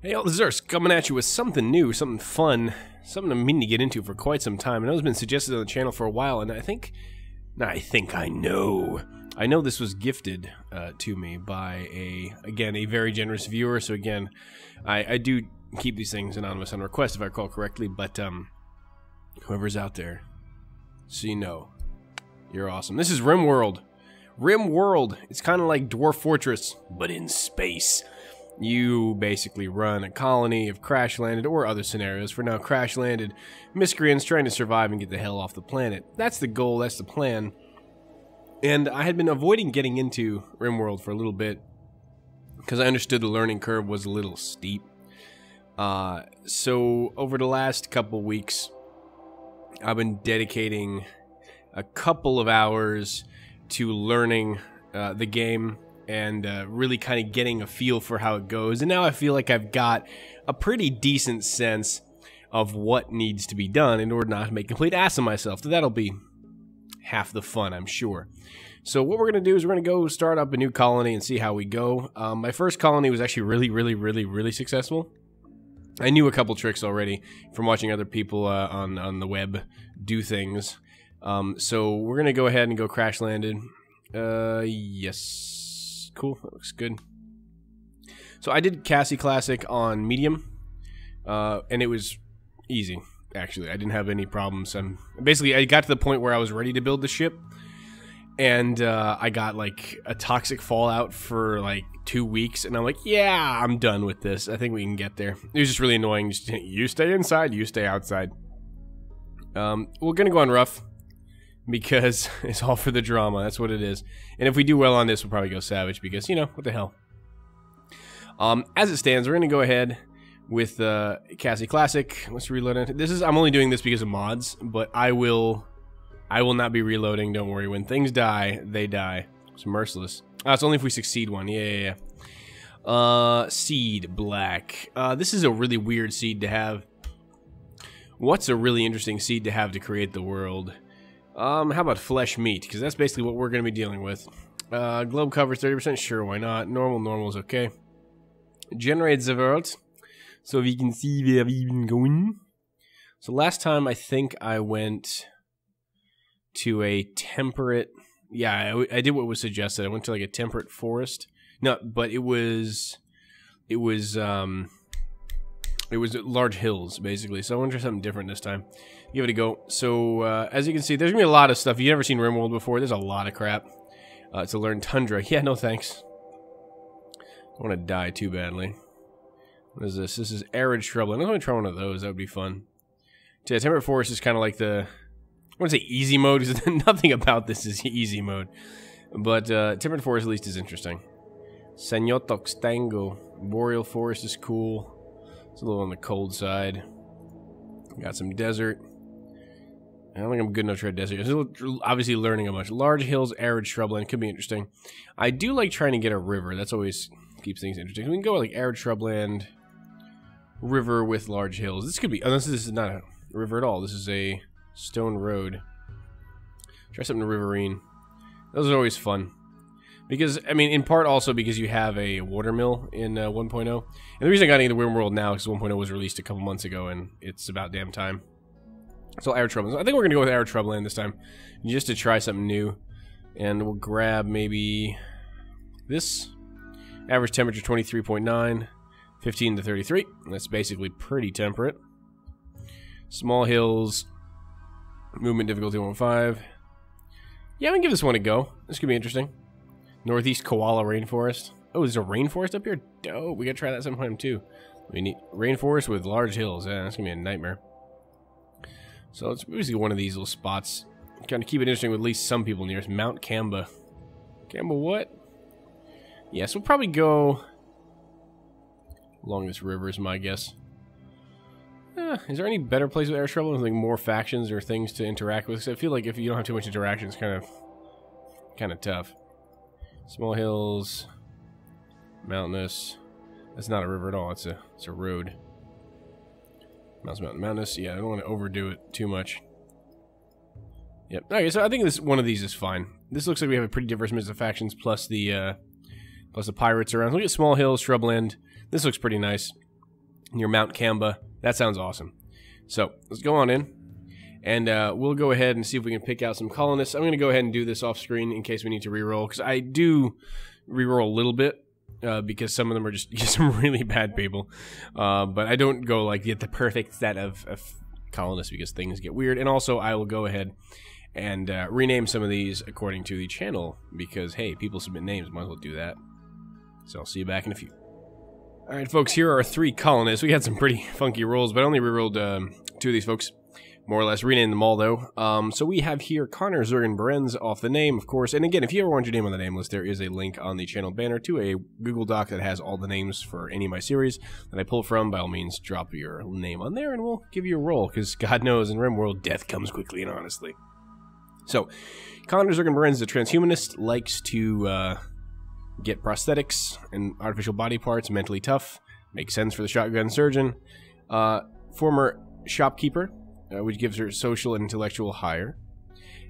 Hey, all the Zerks coming at you with something new, something fun, something I'm meaning to get into for quite some time. I know it's been suggested on the channel for a while, and I know this was gifted to me by a very generous viewer. So again, I do keep these things anonymous on request if I recall correctly, but whoever's out there, so you know, you're awesome. This is Rimworld. Rimworld. It's kind of like Dwarf Fortress, but in space. You basically run a colony of crash-landed, or other scenarios, for now crash-landed miscreants trying to survive and get the hell off the planet. That's the goal, that's the plan. And I had been avoiding getting into Rimworld for a little bit, because I understood the learning curve was a little steep. So over the last couple weeks, I've been dedicating a couple of hours to learning the game, and really kind of getting a feel for how it goes. And now I feel like I've got a pretty decent sense of what needs to be done in order not to make a complete ass of myself. So that'll be half the fun, I'm sure. So what we're going to do is we're going to go start up a new colony and see how we go. My first colony was actually really successful. I knew a couple tricks already from watching other people on the web do things. So we're going to go ahead and go crash landed. Yes. Cool, that looks good. So I did Cassie Classic on medium, and it was easy, actually. I didn't have any problems. Basically, I got to the point where I was ready to build the ship, and I got like a toxic fallout for like 2 weeks, and I'm like, yeah, I'm done with this. I think we can get there. It was just really annoying. Just, you stay inside, you stay outside. We're gonna go on rough, because it's all for the drama. That's what it is. And if we do well on this, we'll probably go savage, because, you know, what the hell. As it stands, we're going to go ahead with Cassie Classic. Let's reload it. I'm only doing this because of mods, but I will not be reloading. Don't worry. When things die, they die. It's merciless. It's only if we succeed one. Yeah. Seed black. This is a really weird seed to have. What's a really interesting seed to have to create the world? How about flesh meat? Because that's basically what we're going to be dealing with. Globe cover 30%. Sure, why not? Normal is okay. Generate the world, so we can see where we've been going. So last time I think I went to a temperate. Yeah, I did what was suggested. I went to like a temperate forest. No, but it was large hills, basically. So I went to something different this time. Give it a go. So, as you can see, there's going to be a lot of stuff. You've never seen Rimworld before. There's a lot of crap to learn. Tundra. Yeah, no thanks. I want to die too badly. What is this? This is arid shrubland. I'm going to try one of those. That would be fun. So, yeah, temperate forest is kind of like the... I want to say easy mode, because nothing about this is easy mode. But temperate forest at least is interesting. Senyotox Tango. Boreal forest is cool. It's a little on the cold side. Got some desert. I don't think I'm good enough to try desert. I'm obviously learning a bunch. Large hills, arid shrubland. Could be interesting. I do like trying to get a river. That's always keeps things interesting. We can go with like arid shrubland, river with large hills. This could be, unless this is not a river at all. This is a stone road. Try something riverine. Those are always fun. Because, I mean, in part also because you have a watermill in 1.0. And the reason I got into Rimworld now is 1.0 was released a couple months ago, and it's about damn time. So, arid shrubland. I think we're going to go with arid shrubland this time, just to try something new. And we'll grab maybe this. Average temperature 23.9, 15 to 33. That's basically pretty temperate. Small hills. Movement difficulty 1.5. Yeah, I'm going to give this one a go. This could be interesting. Northeast Koala Rainforest. Oh, there's a rainforest up here? Dope. We gotta try that sometime too. We need rainforest with large hills. Yeah, that's gonna be a nightmare. So let's basically one of these little spots. Kind of keep it interesting with at least some people near us. Mount Kamba. Kamba what? Yes, we'll probably go along this river is my guess. Is there any better place with air trouble with like more factions or things to interact with? 'Cause I feel like if you don't have too much interaction, it's kind of tough. Small hills, mountainous. That's not a river at all. It's a road. Mountainous. Yeah, I don't want to overdo it too much. Yep. Okay, so I think one of these is fine. This looks like we have a pretty diverse mix of factions, plus the pirates around. Look at small hills, shrubland. This looks pretty nice. near Mount Kamba. That sounds awesome. So let's go on in, and we'll go ahead and see if we can pick out some colonists. I'm going to go ahead and do this off screen in case we need to reroll, because I do reroll a little bit. Because some of them are just some really bad people. But I don't go like get the perfect set of colonists because things get weird. And also I will go ahead and rename some of these according to the channel because, hey, people submit names. Might as well do that. So I'll see you back in a few. Alright, folks, here are our 3 colonists. We had some pretty funky rolls, but I only rerolled 2 of these folks. More or less, renamed them all, though. So we have here Connor Zergen Berenz off the name, of course. And again, if you ever want your name on the name list, there is a link on the channel banner to a Google Doc that has all the names for any of my series that I pull from. By all means, drop your name on there, and we'll give you a roll, because God knows, in Rimworld, death comes quickly and honestly. So, Connor Zergen Berenz is a transhumanist, likes to get prosthetics and artificial body parts, mentally tough. Makes sense for the shotgun surgeon. Former shopkeeper, which gives her social and intellectual higher,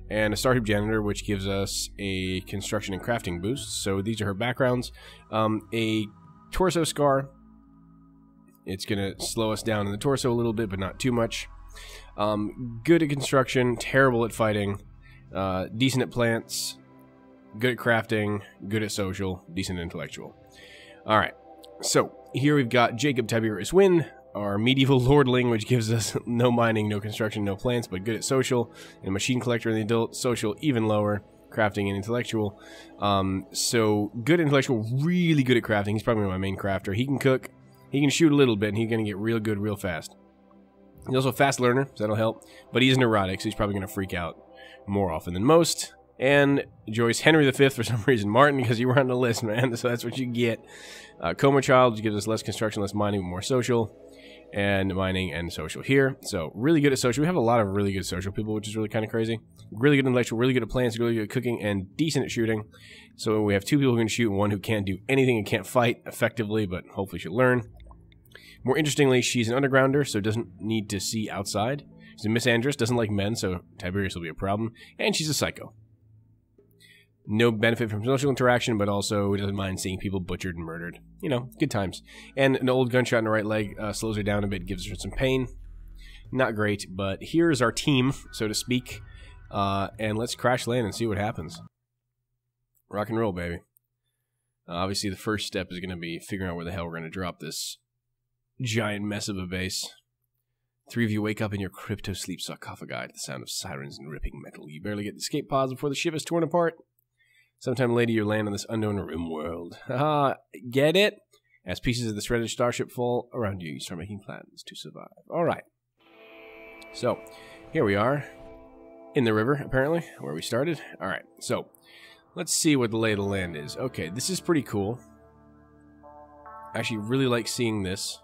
and a Starship Janitor, which gives us a construction and crafting boost. So these are her backgrounds. A torso scar. It's going to slow us down in the torso a little bit, but not too much. Good at construction, terrible at fighting, decent at plants, good at crafting, good at social, decent at intellectual. Alright, so here we've got Jacob Tiberius Wynn, our medieval lordling, which gives us no mining, no construction, no plants, but good at social, and machine collector in the adult, social even lower, crafting and intellectual. So good intellectual, really good at crafting. He's probably my main crafter. He can cook, he can shoot a little bit, and he's going to get real good real fast. He's also a fast learner, so that'll help, but he's neurotic, so he's probably going to freak out more often than most. And Joyce Henry V, for some reason, Martin, because you were on the list, man, so that's what you get. Coma Child, which gives us less construction, less mining, but more social. And mining and social here. So really good at social. We have a lot of really good social people, which is really kind of crazy. Really good intellectual, really good at plants, really good at cooking, and decent at shooting. So we have 2 people who can shoot and 1 who can't do anything and can't fight effectively, but hopefully she'll learn. More interestingly, she's an undergrounder, so doesn't need to see outside. She's a misandrist, doesn't like men, so Tiberius will be a problem. And she's a psycho. No benefit from social interaction, but also doesn't mind seeing people butchered and murdered. You know, good times. And an old gunshot in the right leg slows her down a bit, gives her some pain. Not great, but here's our team, so to speak. And let's crash land and see what happens. Rock and roll, baby. Obviously, the first step is going to be figuring out where the hell we're going to drop this giant mess of a base. 3 of you wake up in your crypto-sleep sarcophagi to the sound of sirens and ripping metal. You barely get the escape pods before the ship is torn apart. Sometime later, you land on this unknown Rimworld. Haha, get it? As pieces of the shredded starship fall around you, you start making plans to survive. Alright. So, here we are. In the river, apparently, where we started. Alright, so, let's see what the lay of the land is. Okay, this is pretty cool. I actually really like seeing this,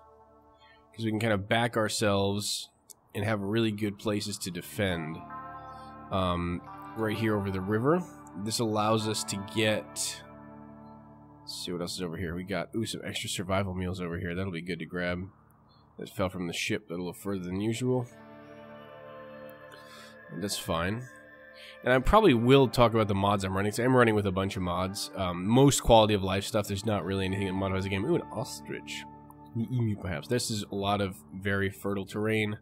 because we can kind of back ourselves and have really good places to defend. Right here over the river. This allows us to get... Let's see what else is over here. We got, some extra survival meals over here. That'll be good to grab. That fell from the ship a little further than usual. And that's fine. And I probably will talk about the mods I'm running. So I'm running with a bunch of mods. Most quality of life stuff. There's not really anything that modifies the game. Ooh, an ostrich. Perhaps. This is a lot of very fertile terrain.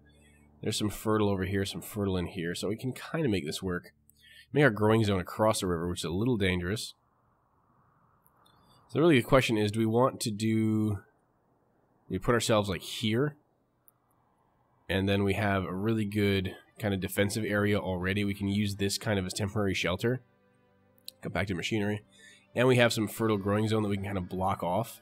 There's some fertile over here, some fertile in here. So we can kind of make this work. Make our growing zone across the river, which is a little dangerous. So really the question is, do we want to do... We put ourselves like here. And then we have a really good kind of defensive area already. We can use this kind of as temporary shelter. Come back to machinery. And we have some fertile growing zone that we can kind of block off.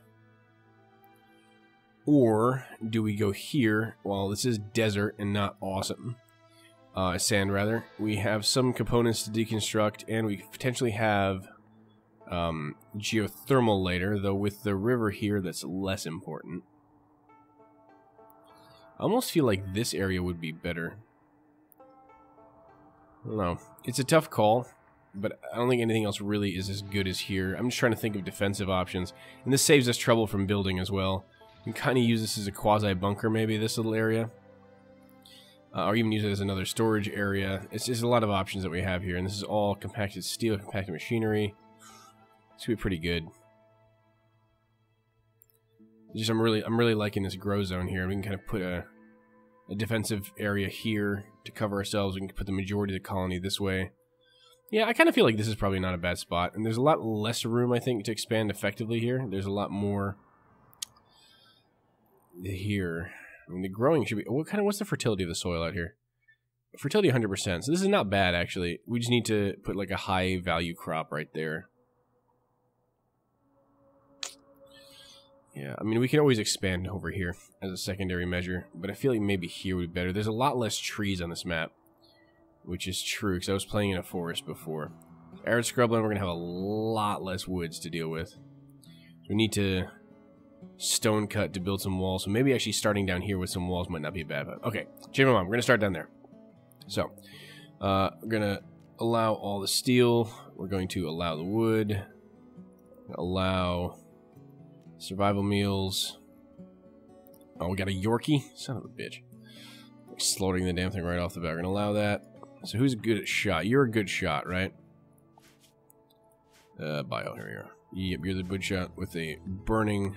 Or do we go here? Well, this is desert and not awesome. Sand, rather. We have some components to deconstruct, and we potentially have geothermal later, though with the river here, that's less important. I almost feel like this area would be better. I don't know. It's a tough call, but I don't think anything else really is as good as here. I'm just trying to think of defensive options, and this saves us trouble from building as well. We can kind of use this as a quasi-bunker, maybe, this little area. Or even use it as another storage area. It's just a lot of options that we have here, and this is all compacted steel, compacted machinery. This could be pretty good. Just I'm really liking this grow zone here. We can kind of put a defensive area here to cover ourselves. We can put the majority of the colony this way. Yeah, I kind of feel like this is probably not a bad spot. And there's a lot less room, I think, to expand effectively here. There's a lot more here. I mean, the growing should be... What's the fertility of the soil out here? Fertility 100%. So this is not bad, actually. We just need to put like a high value crop right there. Yeah, I mean, we can always expand over here as a secondary measure, but I feel like maybe here would be better. There's a lot less trees on this map, which is true, because I was playing in a forest before. Arid scrubland, we're going to have a lot less woods to deal with. We need to stone cut to build some walls, so maybe actually starting down here with some walls might not be bad. But okay, change my mind. We're going to start down there. So, we're going to allow all the steel. We're going to allow the wood. Allow... survival meals. Oh, we got a Yorkie? Son of a bitch. Like slaughtering the damn thing right off the bat. We're going to allow that. So who's good at shot? You're a good shot, right? Bio, here we are. Yep, you're the good shot with a burning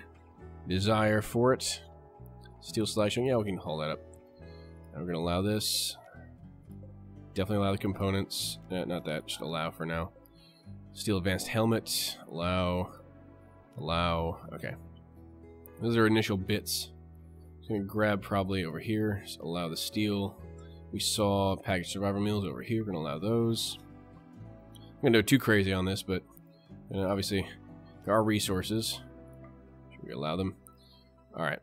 desire for it. Steel slashing. Yeah, we can haul that up. And we're going to allow this. Definitely allow the components. Not that. Just allow for now. Steel advanced helmet. Allow. Allow. Okay. Those are initial bits. I'm going to grab probably over here. Just allow the steel. We saw packaged survivor meals over here. We're going to allow those. I'm going to go too crazy on this, but obviously there are resources. Should we allow them? Alright.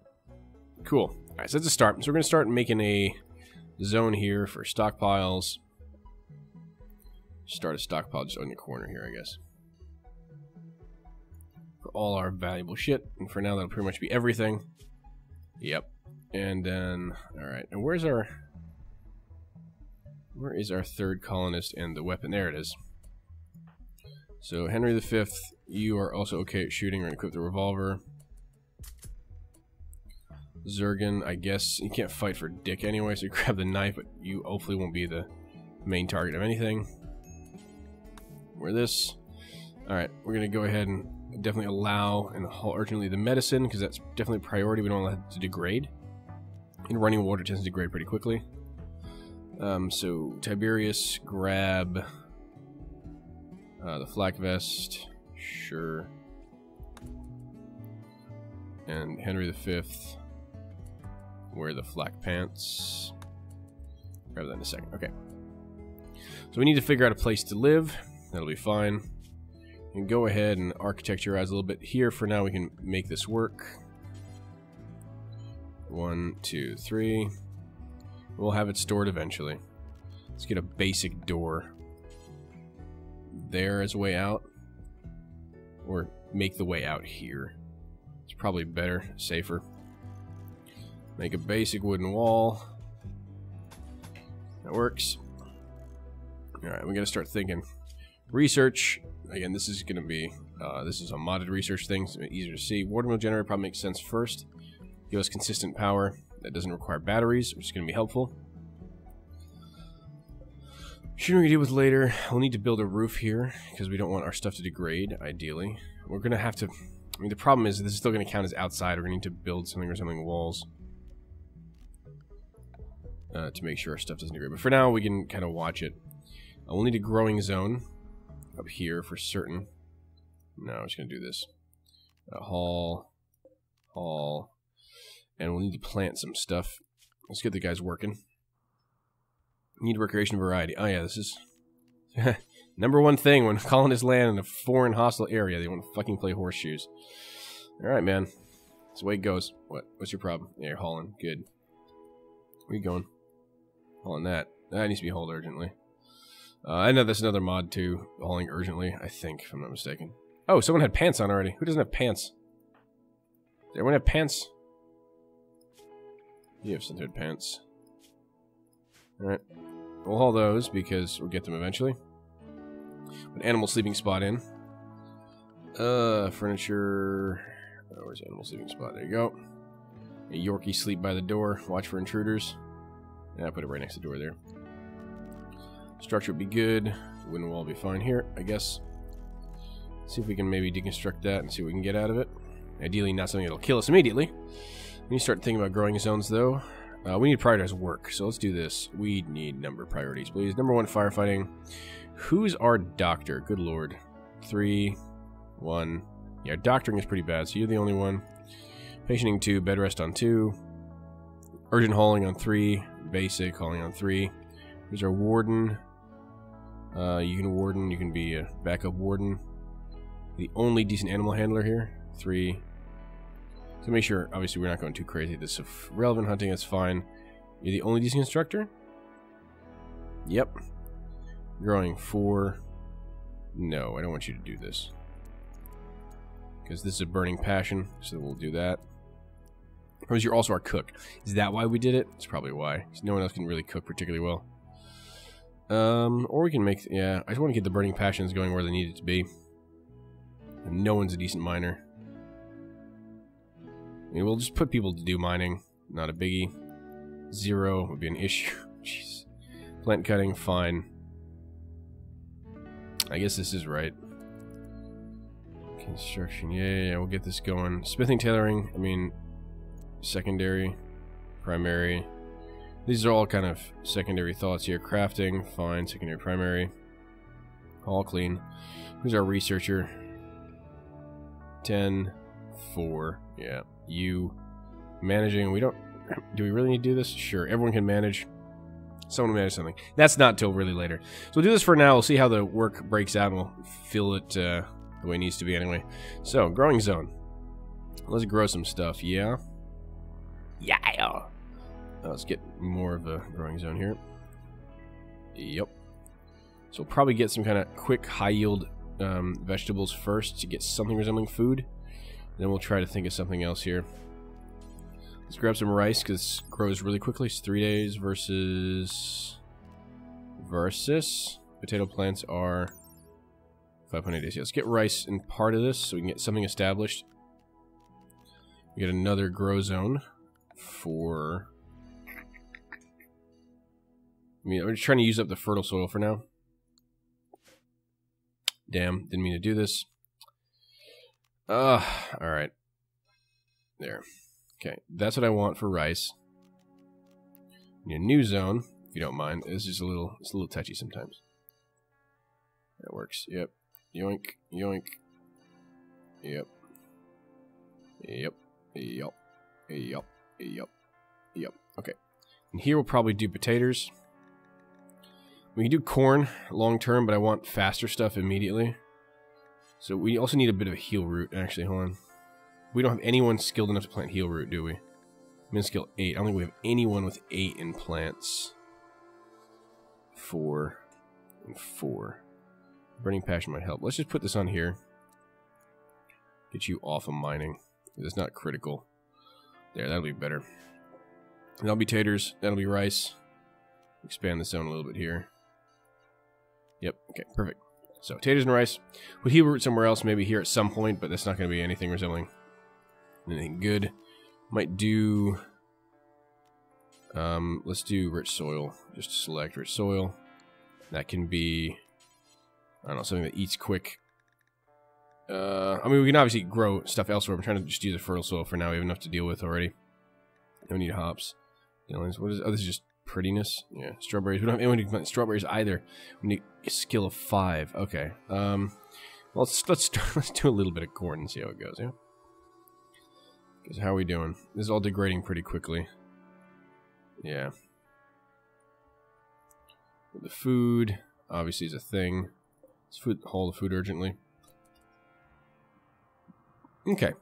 Cool. Alright, so that's a start. So we're going to start making a zone here for stockpiles. Start a stockpile just on the corner here, I guess. For all our valuable shit. And for now, that'll pretty much be everything. Yep. And then, alright. And where is our third colonist and the weapon? There it is. So, Henry V, you are also okay at shooting. We're going to equip the revolver. Zergen, I guess, you can't fight for dick anyway, so you grab the knife, but you hopefully won't be the main target of anything. Wear this. Alright, we're going to go ahead and definitely allow and haul urgently the medicine, because that's definitely a priority. We don't want it to degrade. And running water tends to degrade pretty quickly. So, Tiberius, grab the flak vest. Sure. And Henry V, wear the flak pants. Grab that in a second. Okay. So we need to figure out a place to live. That'll be fine. And go ahead and architecturize a little bit here. For now, we can make this work. 1, 2, 3. We'll have it stored eventually. Let's get a basic door there as a way out. Or make the way out here. It's probably better, safer. Make a basic wooden wall. That works. Alright, we gotta start thinking. Research. Again, this is gonna be, this is a modded research thing, so it's easier to see. Water mill generator probably makes sense first. Give us consistent power. That doesn't require batteries, which is gonna be helpful. Shooting we can deal with later. We'll need to build a roof here, because we don't want our stuff to degrade, ideally. We're gonna have to, I mean, the problem is this is still gonna count as outside. We're gonna need to build something resembling walls. To make sure our stuff doesn't degrade. But for now, we can kind of watch it. We'll need a growing zone up here for certain. No, I'm just going to do this. Haul. And we'll need to plant some stuff. Let's get the guys working. Need recreation variety. Oh yeah, this is number one thing when colonists land in a foreign hostile area. They want to fucking play horseshoes. Alright, man. That's the way it goes. What's your problem? Yeah, you're hauling. Good. Where you going? Hauling that. That needs to be hauled urgently. I know that's another mod too. Hauling urgently, I think, if I'm not mistaken. Oh, someone had pants on already. Who doesn't have pants? Does everyone have pants? You have centered pants. Alright. We'll haul those because we'll get them eventually. Put animal sleeping spot in. Furniture. Oh, where's the animal sleeping spot? There you go. A Yorkie sleep by the door. Watch for intruders. Yeah, I put it right next to the door there. Structure would be good. Wooden wall will be fine here, I guess. See if we can maybe deconstruct that and see what we can get out of it. Ideally, not something that'll kill us immediately. We need to start thinking about growing zones, though. We need to prioritize work, so let's do this. We need number priorities, please. Number 1, firefighting. Who's our doctor? Good lord. 3, 1. Yeah, doctoring is pretty bad, so you're the only one. Patienting 2, bed rest on 2. Urgent hauling on 3. Basic hauling on 3. Who's our warden? You can warden, you can be a backup warden. The only decent animal handler here. 3. So make sure, obviously, we're not going too crazy. This is relevant hunting, that's fine. You're the only decent instructor? Yep. Growing 4. No, I don't want you to do this. Because this is a burning passion, so we'll do that. Because you're also our cook. Is that why we did it? That's probably why. Because no one else can really cook particularly well. Or we can make... Yeah, I just want to get the burning passions going where they need it to be. And no one's a decent miner. I mean, we'll just put people to do mining. Not a biggie. 0 would be an issue. Jeez. Plant cutting, fine. I guess this is right. Construction, yeah, we'll get this going. Smithing, tailoring, I mean, secondary, primary. These are all kind of secondary thoughts here. Crafting, fine. Secondary, primary. All clean. Who's our researcher? 10, 4, yeah. You managing, we don't, do we really need to do this? Sure, everyone can manage. Someone manage something. That's not till really later. So we'll do this for now. We'll see how the work breaks out, and we'll fill it the way it needs to be anyway. So, growing zone. Let's grow some stuff, yeah? Yeah! Let's get more of a growing zone here. Yep. So we'll probably get some kind of quick, high-yield vegetables first to get something resembling food. Then we'll try to think of something else here. Let's grab some rice, because it grows really quickly. It's 3 days versus... Potato plants are 5.8 days. Yeah, let's get rice in part of this, so we can get something established. We get another grow zone for... I mean, I'm just trying to use up the fertile soil for now. Damn, didn't mean to do this. Alright. There. Okay, that's what I want for rice. Need a new zone, if you don't mind. It's just it's a little touchy sometimes. That works. Yep. Yoink, yoink. Yep. Yep. Yep. Yep. Yep. Yep. Okay. And here we'll probably do potatoes. We can do corn long term, but I want faster stuff immediately. So we also need a bit of a heal root, actually. Hold on. We don't have anyone skilled enough to plant heal root, do we? Min skill 8. I don't think we have anyone with 8 in plants. 4 and 4. Burning passion might help. Let's just put this on here. Get you off of mining. It's not critical. There, that'll be better. That'll be taters. That'll be rice. Expand the zone a little bit here. Yep. Okay, perfect. So, taters and rice. We'll heal root somewhere else, maybe here at some point, but that's not going to be anything resembling anything good. Might do... let's do rich soil. Just select rich soil. That can be... I don't know, something that eats quick. I mean, we can obviously grow stuff elsewhere. I'm trying to just use the fertile soil for now. We have enough to deal with already. Don't need hops. What is... Oh, this is just prettiness. Yeah, strawberries. We don't have anyone who can plant strawberries either. We need a skill of 5. Okay. Well, let's do a little bit of corn and see how it goes. Yeah. Because how are we doing? This is all degrading pretty quickly. Yeah. The food obviously is a thing. Let's haul the food urgently. Okay.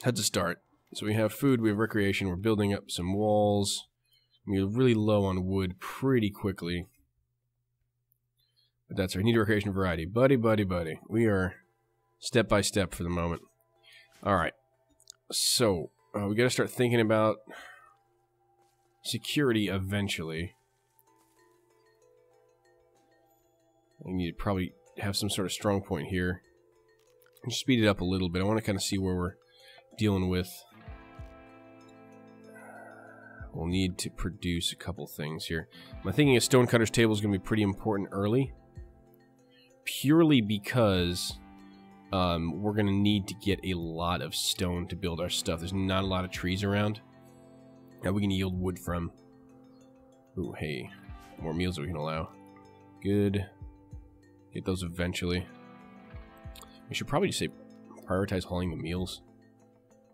Had to start. So we have food, we have recreation, we're building up some walls. We're really low on wood pretty quickly. But that's right. Need a recreation variety. Buddy, buddy, buddy. We are step by step for the moment. Alright. So, we gotta start thinking about security eventually. I need to probably have some sort of strong point here. Just speed it up a little bit. I want to kind of see where we're dealing with. We'll need to produce a couple things here. My thinking a stonecutter's table is going to be pretty important early. Purely because we're going to need to get a lot of stone to build our stuff. There's not a lot of trees around that we can yield wood from. Ooh, hey. More meals that we can allow. Good. Get those eventually. We should probably just say prioritize hauling the meals.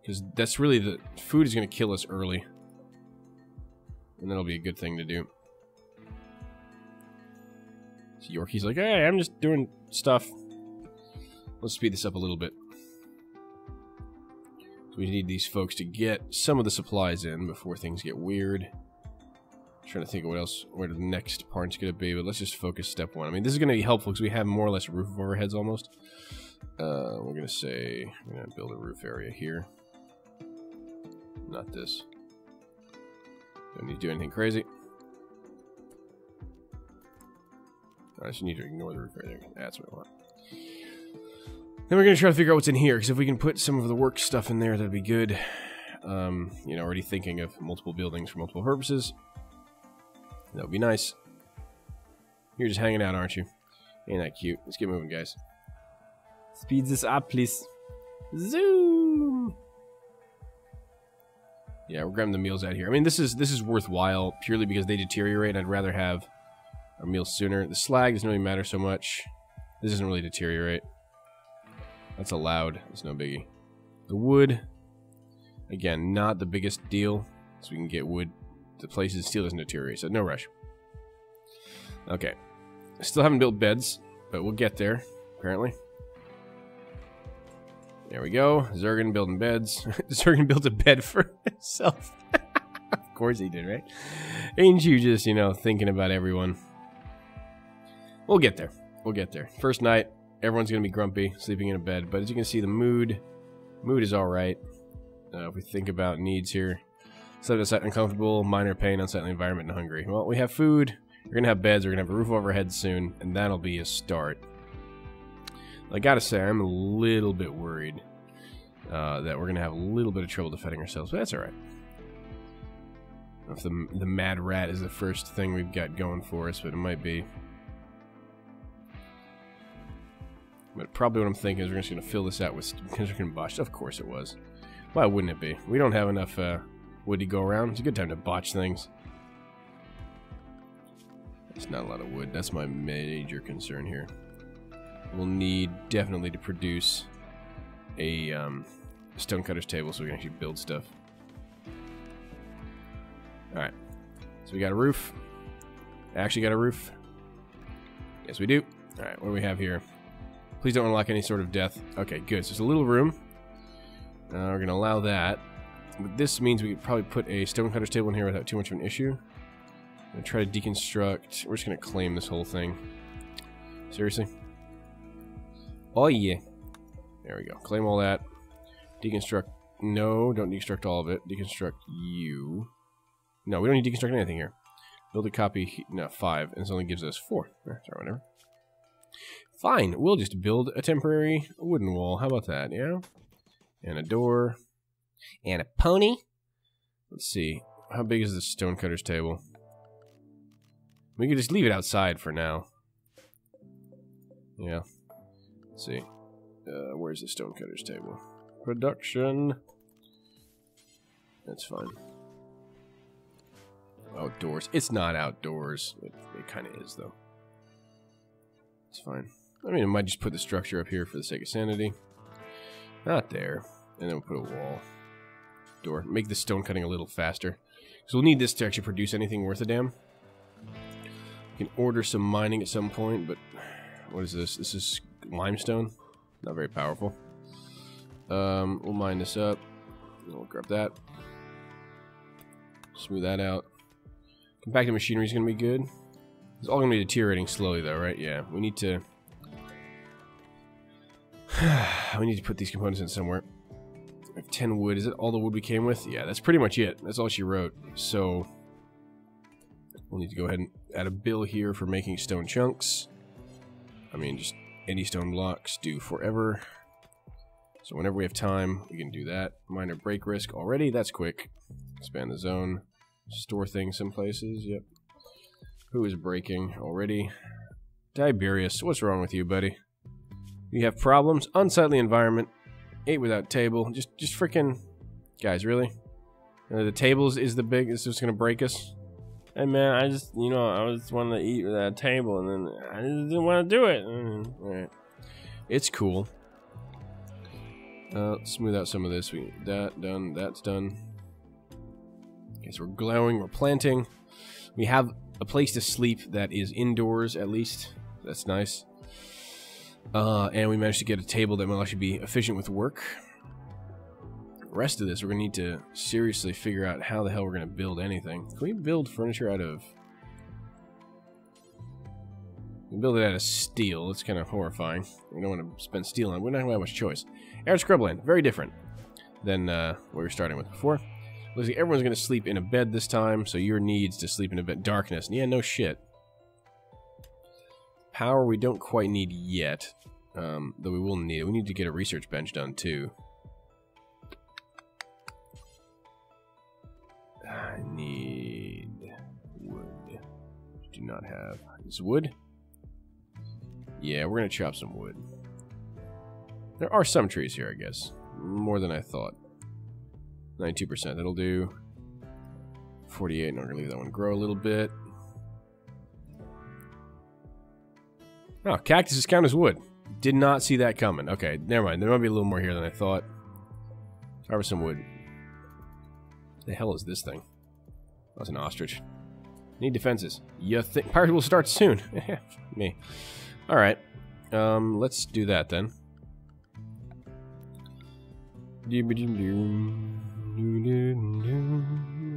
Because that's really the... Food is going to kill us early. And that'll be a good thing to do. So Yorkie's like, hey, I'm just doing stuff. Let's speed this up a little bit. So we need these folks to get some of the supplies in before things get weird. Trying to think of what else, where the next part's going to be, but let's just focus step one. I mean, this is going to be helpful because we have more or less a roof over our heads almost. We're going to say, we're going to build a roof area here. Not this. Don't need to do anything crazy. I just need to ignore the roof right there. That's what I want. Then we're going to try to figure out what's in here, because if we can put some of the work stuff in there, that'd be good. You know, already thinking of multiple buildings for multiple purposes. That would be nice. You're just hanging out, aren't you? Ain't that cute? Let's get moving, guys. Speed this up, please. Zoom! Yeah, we're grabbing the meals out here. I mean, this is worthwhile purely because they deteriorate, and I'd rather have our meals sooner. The slag doesn't really matter so much. This doesn't really deteriorate. That's allowed. It's no biggie. The wood, again, not the biggest deal. So we can get wood to places. Steel doesn't deteriorate, so no rush. Okay. Still haven't built beds, but we'll get there, apparently. There we go. Zergan building beds. Zergan built a bed for himself. Of course he did, right? Ain't you just, you know, thinking about everyone? We'll get there. We'll get there. First night, everyone's going to be grumpy, sleeping in a bed. But as you can see, the mood is all right. If we think about needs here. Slept outside, uncomfortable, minor pain, unsightly environment, and hungry. Well, we have food. We're going to have beds. We're going to have a roof over our heads soon. And that'll be a start. I gotta say, I'm a little bit worried that we're gonna have a little bit of trouble defending ourselves, but that's alright. If the mad rat is the first thing we've got going for us, but it might be. But probably what I'm thinking is we're just gonna fill this out with combustion. Of course it was. Why wouldn't it be? We don't have enough wood to go around. It's a good time to botch things. It's not a lot of wood. That's my major concern here. We'll need definitely to produce a stonecutter's table so we can actually build stuff. Alright. So we got a roof. Actually got a roof. Yes, we do. Alright, what do we have here? Please don't unlock any sort of death. Okay, good. So it's a little room. We're going to allow that. But this means we could probably put a stonecutter's table in here without too much of an issue. I'm going to try to deconstruct. We're just going to claim this whole thing. Seriously? Oh yeah. There we go. Claim all that. Deconstruct. No, don't deconstruct all of it. Deconstruct you. No, we don't need to deconstruct anything here. Build a copy. No, 5. And this only gives us 4. Sorry, whatever. Fine. We'll just build a temporary wooden wall. How about that? Yeah. And a door. And a pony. Let's see. How big is the stonecutter's table? We could just leave it outside for now. Yeah. Let's see. Where's the stonecutter's table? Production. That's fine. Outdoors. It's not outdoors. It kind of is, though. It's fine. I mean, I might just put the structure up here for the sake of sanity. Not there. And then we'll put a wall. Door. Make the stone cutting a little faster. Because we'll need this to actually produce anything worth a damn. We can order some mining at some point, but... What is this? This is limestone. Not very powerful. We'll mine this up. We'll grab that. Smooth that out. Compacted machinery is going to be good. It's all going to be deteriorating slowly, though, right? Yeah, we need to... we need to put these components in somewhere. We have 10 wood. Is it all the wood we came with? Yeah, that's pretty much it. That's all she wrote. So, we'll need to go ahead and add a bill here for making stone chunks. I mean, just any stone blocks do forever. So whenever we have time, we can do that. Minor break risk already. That's quick. Expand the zone. Store things some places. Yep. Who is breaking already? Tiberius. What's wrong with you, buddy? You have problems. Unsightly environment. 8 without table. Just freaking... Guys, really? The tables is the big... It's just gonna break us? Hey, man, I just... You know, I just wanted to eat with that table, and then I just didn't want to do it. Alright. It's cool. Let's smooth out some of this. We get that done. That's done. Okay, so we're glowing. We're planting. We have a place to sleep that is indoors, at least. That's nice. And we managed to get a table that will actually be efficient with work. The rest of this, we're going to need to seriously figure out how the hell we're going to build anything. Can we build furniture out of... We can build it out of steel. It's kind of horrifying. We don't want to spend steel on it. We don't have much choice. Arid scrubland. Very different than what we were starting with before. Looks like everyone's going to sleep in a bed this time, so your needs to sleep in a bed. Darkness. Yeah, no shit. Power we don't quite need yet, though we will need it. We need to get a research bench done, too. I need wood. Do not have. Is wood? Yeah, we're going to chop some wood. There are some trees here, I guess. More than I thought. 92%, that'll do. 48, and I'm going to leave that one grow a little bit. Oh, cactuses count as wood. Did not see that coming. Okay, never mind. There might be a little more here than I thought. Harvest some wood. The hell is this thing? Oh, it's an ostrich. Need defenses. You think pirates will start soon? Me. Alright. Let's do that then.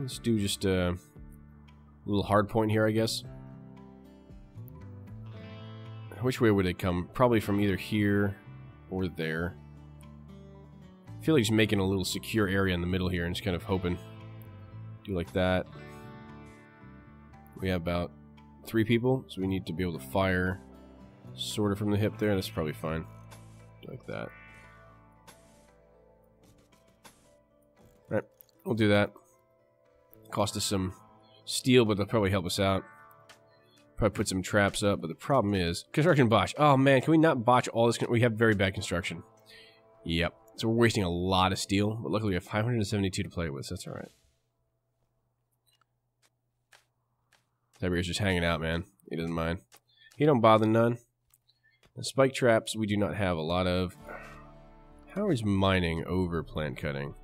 Let's do just a little hard point here, I guess. Which way would it come? Probably from either here or there. I feel like just making a little secure area in the middle here and just kind of hoping. Do like that. We have about 3 people, so we need to be able to fire sort of from the hip there. That's probably fine. Do like that. Alright, we'll do that. Cost us some steel, but they'll probably help us out. Probably put some traps up, but the problem is... Construction botch. Oh man, can we not botch all this? We have very bad construction. Yep. So we're wasting a lot of steel, but luckily we have 572 to play with, so that's alright. Tiberius just hanging out, man. He doesn't mind. He don't bother none. The spike traps we do not have a lot of. How is mining over plant cutting?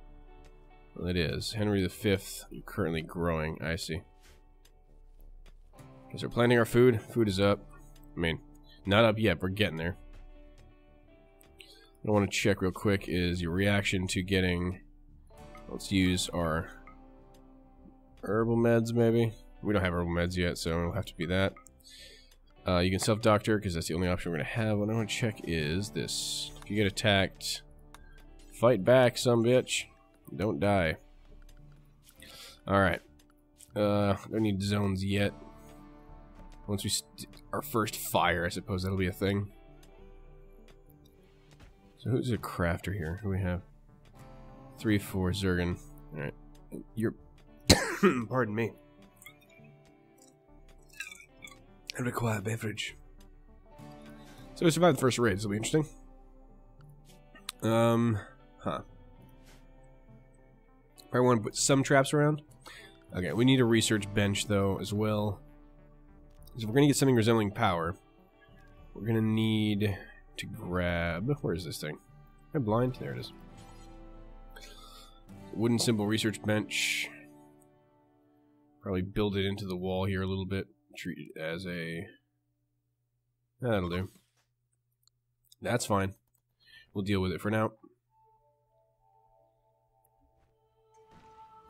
Well, it is. Henry V, currently growing. I see. Because we're planting our food. Food is up. I mean, not up yet. We're getting there. What I want to check real quick is your reaction to getting... Let's use our herbal meds, maybe. We don't have herbal meds yet, so it'll have to be that. You can self-doctor, because that's the only option we're going to have. What I want to check is this. If you get attacked, fight back, some bitch. Don't die. Alright. Don't need zones yet. Once we... our first fire, I suppose that'll be a thing. So who's a crafter here? Who do we have? 3, 4, Zergan. Alright. You're... Pardon me. I require a beverage. So we survived the first raid. This will be interesting. Probably want to put some traps around. Okay, we need a research bench though as well. So if we're gonna get something resembling power, we're gonna need to grab. Where is this thing? Am I blind? There it is. Wooden simple research bench. Probably build it into the wall here a little bit. Treat it as a... That'll do. That's fine. We'll deal with it for now.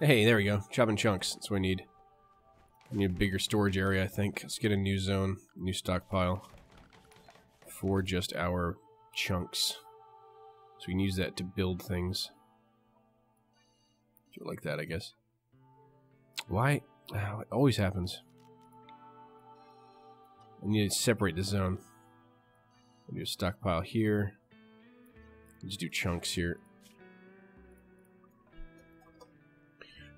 Hey, there we go. Chopping chunks. That's what we need. We need a bigger storage area, I think. Let's get a new zone, new stockpile for just our chunks. So we can use that to build things. Do it like that, I guess. Why? Oh, it always happens. I need to separate the zone. I'll do a stockpile here. Just do chunks here.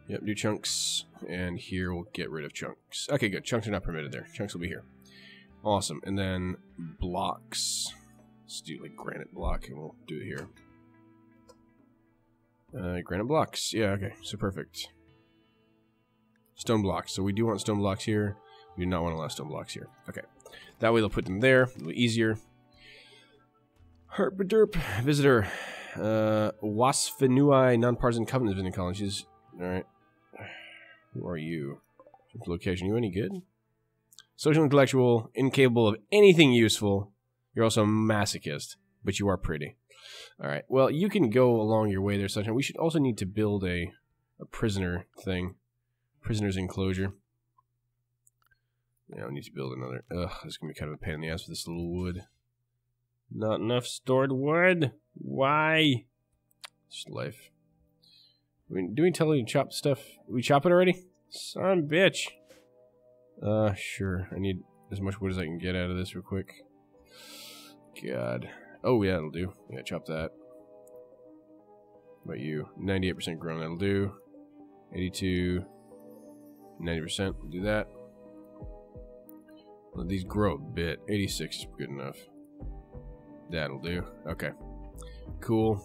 Yep, do chunks. And here we'll get rid of chunks. Okay, good. Chunks are not permitted there. Chunks will be here. Awesome. And then blocks. Let's do like granite block, and we'll do it here. Granite blocks. Yeah, okay. So perfect. Stone blocks. So we do want stone blocks here. We do not want a lot of stone blocks here. Okay. That way they'll put them there. A little easier. Herpaderp. Visitor. Wasfenui non-partisan covenant visiting colonies. Alright. Who are you? Location. You any good? Social intellectual. Incapable of anything useful. You're also a masochist. But you are pretty. Alright. Well, you can go along your way there, Sunshine. We should also need to build a prisoner thing. Prisoner's enclosure. Yeah, we need to build another. Ugh, this is going to be kind of a pain in the ass with this little wood. Not enough stored wood. Why? Just life. Do we tell you to chop stuff? We chop it already? Son of a bitch. Sure. I need as much wood as I can get out of this real quick. God. Oh, yeah, that'll do. Yeah, chop that. What about you? 98% grown, that'll do. 82. 90%, we'll do that. Let these grow a bit. 86 is good enough. That'll do. Okay. Cool.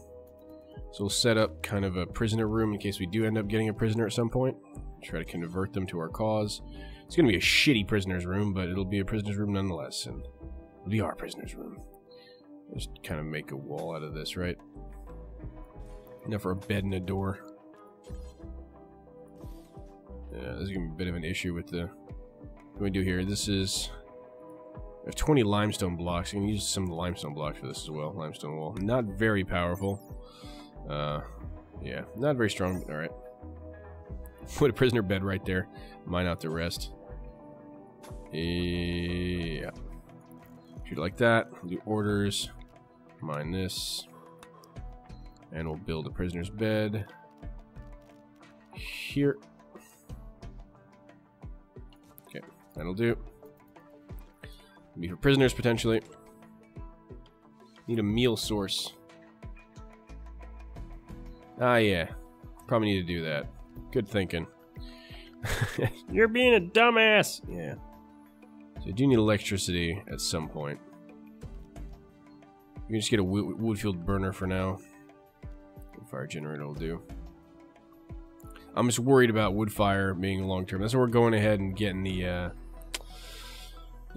So we'll set up kind of a prisoner room in case we do end up getting a prisoner at some point. Try to convert them to our cause. It's going to be a shitty prisoner's room, but it'll be a prisoner's room nonetheless. And it'll be our prisoner's room. Just kind of make a wall out of this, right? Enough for a bed and a door. Yeah, this is going to be a bit of an issue with the... What do we do here? This is... I have 20 limestone blocks. I'm going to use some of the limestone blocks for this as well. Limestone wall. Not very powerful. Yeah, not very strong, but alright. Put a prisoner bed right there. Mine out the rest. Yeah. Shoot it like that. We'll do orders. Mine this. And we'll build a prisoner's bed. Here. Okay, that'll do. Be for prisoners, potentially. Need a meal source. Ah, yeah. Probably need to do that. Good thinking. You're being a dumbass! Yeah. So I do need electricity at some point. We can just get a wood field burner for now. Fire generator will do. I'm just worried about wood fire being long term. That's why we're going ahead and getting the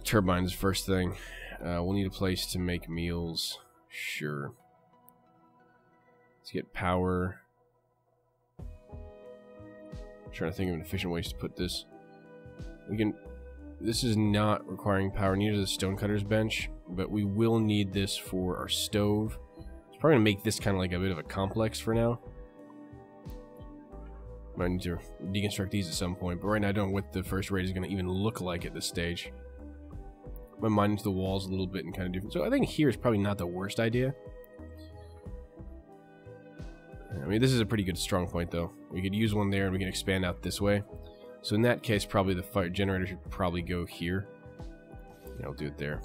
turbines first thing. We'll need a place to make meals. Sure. Let's get power. I'm trying to think of an efficient way to put this. We can. This is not requiring power. Neither is the stonecutter's bench, but we will need this for our stove. It's probably gonna make this kind of like a bit of a complex for now. Might need to deconstruct these at some point, but right now I don't know what the first raid is gonna even look like at this stage. My mind into the walls a little bit and kind of different. So I think here is probably not the worst idea. I mean, this is a pretty good strong point, though. We could use one there, and we can expand out this way. So in that case, probably the fire generator should probably go here. Yeah, I'll do it there.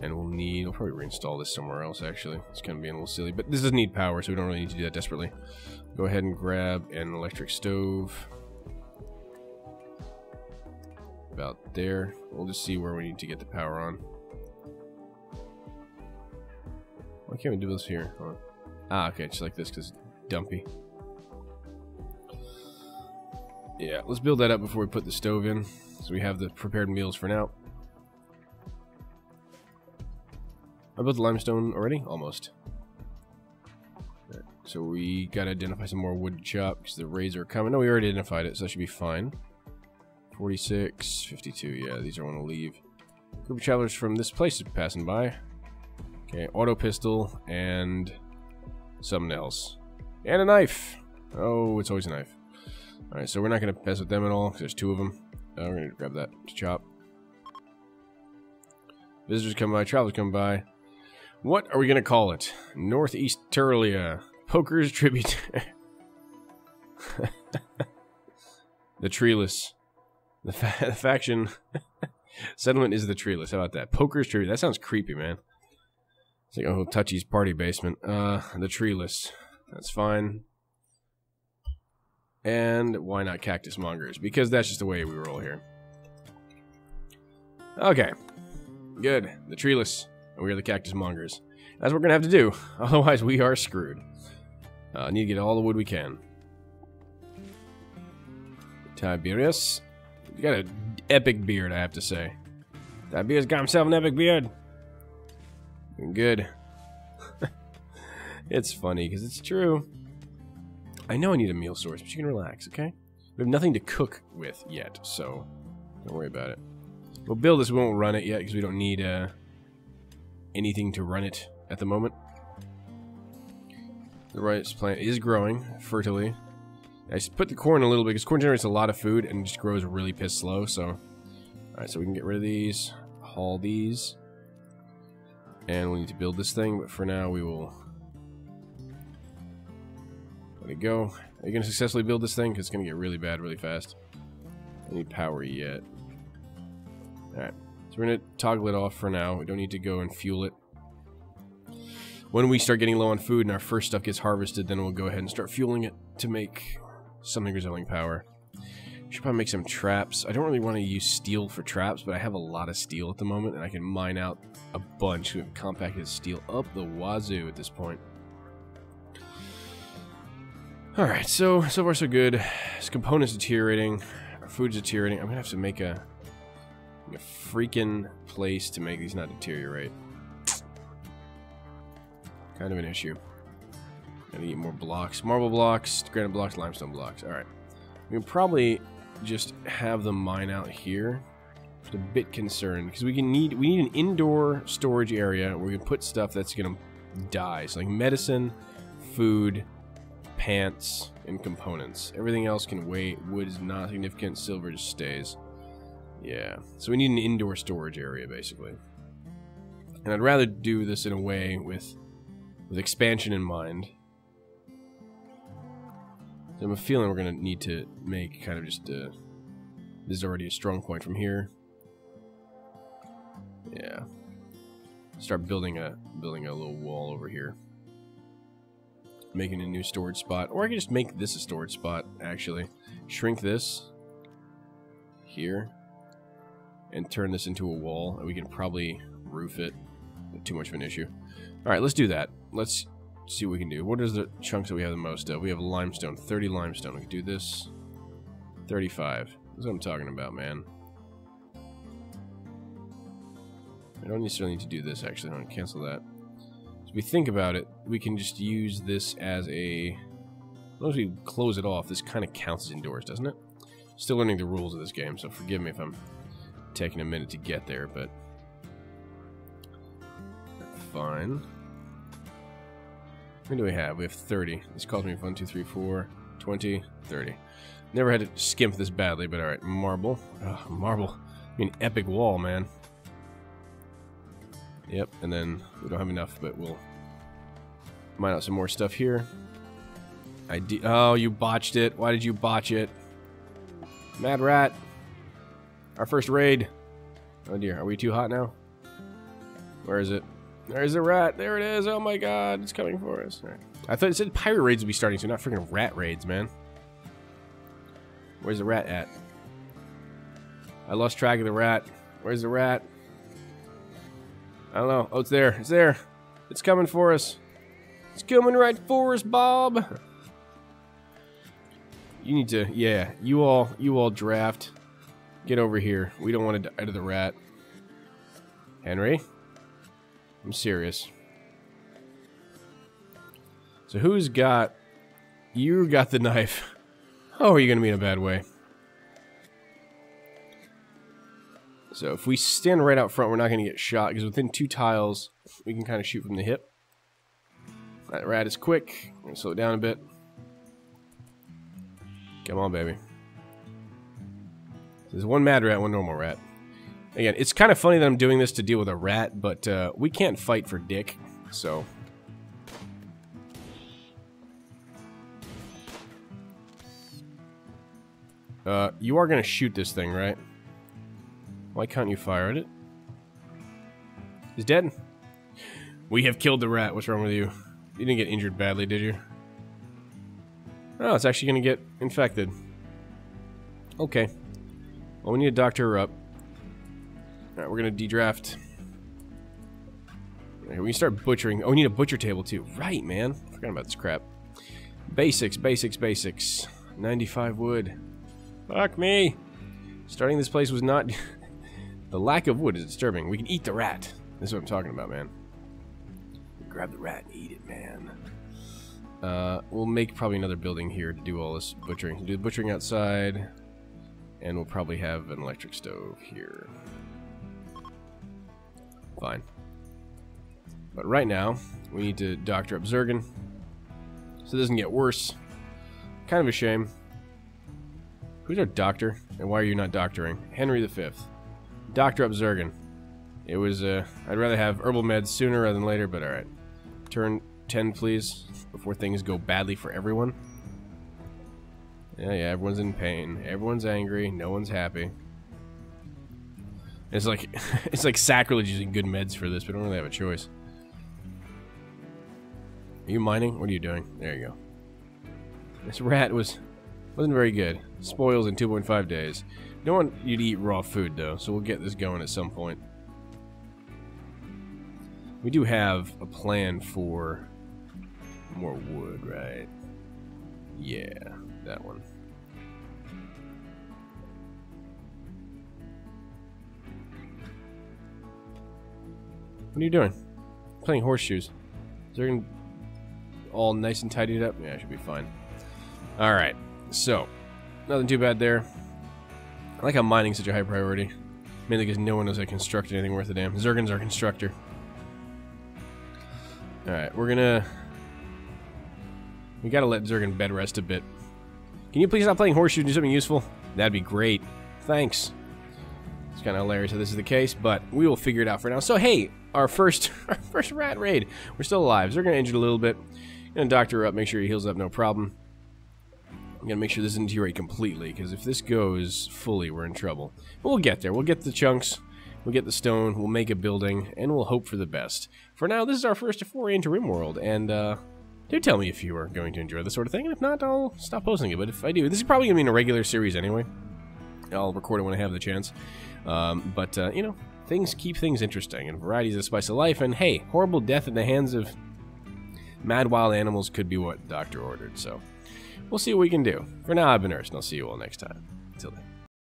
And we'll probably reinstall this somewhere else, actually. It's kind of being a little silly. But this doesn't need power, so we don't really need to do that desperately. Go ahead and grab an electric stove. About there. We'll just see where we need to get the power on. Why can't we do this here? Hold on. Ah, okay, just like this because it's dumpy. Yeah, let's build that up before we put the stove in. So we have the prepared meals for now. I built the limestone already? Almost. Right, so we gotta identify some more wood to chop because the raids are coming. No, we already identified it, so that should be fine. 46, 52, yeah, these are want to leave. Group of travelers from this place is passing by. Okay, auto pistol and something else. And a knife! Oh, it's always a knife. Alright, so we're not going to mess with them at all, because there's two of them. We're going to grab that to chop. Visitors come by, travelers come by. What are we going to call it? Northeast Turlia. Poker's Tribute. The Treeless. The faction settlement is the Treeless. How about that? Poker's Tribute. That sounds creepy, man. It's like Uncle Touchy's party basement. The Treeless. That's fine. And why not Cactus Mongers? Because that's just the way we roll here. Okay. Good. The Treeless. And we are the cactus mongers. That's what we're going to have to do. Otherwise, we are screwed. Need to get all the wood we can. Tiberius. You got an epic beard, I have to say. Tiberius got himself an epic beard. Doing good. It's funny, because it's true. I know I need a meal source, but you can relax, okay? We have nothing to cook with yet, so don't worry about it. We'll build this, we won't run it yet, because we don't need anything to run it at the moment. The rice plant is growing fertily. I just put the corn a little bit, because corn generates a lot of food, and just grows really piss slow, so... Alright, so we can get rid of these, haul these. And we need to build this thing, but for now we will... Let it go. Are you going to successfully build this thing? Because it's going to get really bad really fast. I need power yet. Alright. So we're going to toggle it off for now. We don't need to go and fuel it. When we start getting low on food and our first stuff gets harvested, then we'll go ahead and start fueling it to make something resembling power. Should probably make some traps. I don't really want to use steel for traps, but I have a lot of steel at the moment, and I can mine out a bunch. We have compacted steel up the wazoo at this point. Alright, so far so good. This component's deteriorating. Our food's deteriorating. I'm gonna have to make a freaking place to make these not deteriorate. Kind of an issue. Gotta get more blocks. Marble blocks, granite blocks, limestone blocks. Alright. We can probably just have them mine out here. Just a bit concerned, because we need an indoor storage area where we can put stuff that's gonna die. So like medicine, food, pants, and components. Everything else can wait. Wood is not significant. Silver just stays. Yeah. So we need an indoor storage area, basically. And I'd rather do this in a way with expansion in mind. So I have a feeling we're going to need to make kind of just a... This is already a strong point from here. Yeah. Start building a little wall over here. Making a new storage spot. Or I can just make this a storage spot, actually. Shrink this here. And turn this into a wall. And we can probably roof it. Not too much of an issue. Alright, let's do that. Let's see what we can do. What is the chunks that we have the most of? We have limestone. 30 limestone. We can do this. 35. That's what I'm talking about, man. I don't necessarily need to do this, actually. I want to cancel that. So if we think about it, we can just use this as a... As long as we close it off, this kind of counts as indoors, doesn't it? Still learning the rules of this game, so forgive me if I'm taking a minute to get there, but... Fine. What do we have? We have 30. This calls me 1, 2, 3, 4, 20, 30. Never had to skimp this badly, but alright. Marble. Ugh, marble. I mean, epic wall, man. Yep, and then we don't have enough, but we'll mine out some more stuff here. Oh, you botched it. Why did you botch it? Mad rat. Our first raid. Oh dear, are we too hot now? Where is it? There's the rat. There it is. Oh my god, it's coming for us. Right. I thought it said pirate raids would be starting soon, not freaking rat raids, man. Where's the rat at? I lost track of the rat. Where's the rat? I don't know. Oh, it's there. It's there. It's coming for us. It's coming right for us, Bob. You need to, yeah. You all draft. Get over here. We don't want to die to the rat. Henry? I'm serious. So who's got... You got the knife. Oh, are you going to be in a bad way? So if we stand right out front, we're not going to get shot, because within 2 tiles, we can kind of shoot from the hip. That rat is quick. I'm going to slow it down a bit. Come on, baby. There's one mad rat, one normal rat. Again, it's kind of funny that I'm doing this to deal with a rat, but we can't fight for dick, so... you are going to shoot this thing, right? Why can't you fire at it? He's dead. We have killed the rat. What's wrong with you? You didn't get injured badly, did you? Oh, it's actually going to get infected. Okay. Well, we need to doctor her up. Alright, we're going to de-draft. Here, we can start butchering. Oh, we need a butcher table too. Right, man. Forgot about this crap. Basics, basics, basics. 95 wood. Fuck me. Starting this place was not... The lack of wood is disturbing. We can eat the rat. This is what I'm talking about, man. Grab the rat and eat it, man. We'll make probably another building here to do all this butchering. Do the butchering outside. And we'll probably have an electric stove here. Fine. But right now, we need to doctor up Zergan. So it doesn't get worse. Kind of a shame. Who's our doctor? And why are you not doctoring? Henry V. Doctor up Zergan. It was, I'd rather have herbal meds sooner rather than later, but alright. Turn 10, please, before things go badly for everyone. Yeah, everyone's in pain. Everyone's angry. No one's happy. It's like, it's like sacrilege using good meds for this, but I don't really have a choice. Are you mining? What are you doing? There you go. This rat wasn't very good. Spoils in 2.5 days. Don't want you to eat raw food, though, so we'll get this going at some point. We do have a plan for more wood, right? Yeah, that one. What are you doing? Playing horseshoes. Is there all nice and tidied up? Yeah, it should be fine. Alright, so, nothing too bad there. I like how mining's such a high priority. Mainly because no one knows how to construct anything worth a damn. Zergan's our constructor. Alright, we're gonna... We gotta let Zergan bed rest a bit. Can you please stop playing horseshoes and do something useful? That'd be great. Thanks. It's kind of hilarious that this is the case, but we will figure it out for now. So, hey, our first rat raid. We're still alive. Zergan injured a little bit. Gonna doctor her up, make sure he heals up, no problem. I'm gonna make sure this doesn't deteriorate completely, because if this goes fully, we're in trouble. But we'll get there. We'll get the chunks, we'll get the stone, we'll make a building, and we'll hope for the best. For now, this is our first foray into Rimworld, and do tell me if you are going to enjoy this sort of thing, and if not, I'll stop posting it. But if I do, this is probably gonna be in a regular series anyway. I'll record it when I have the chance. You know, things keep things interesting, and variety is the spice of life, and hey, horrible death in the hands of mad wild animals could be what Doctor ordered, so... We'll see what we can do. For now, I've been Ernst, and I'll see you all next time. Until then.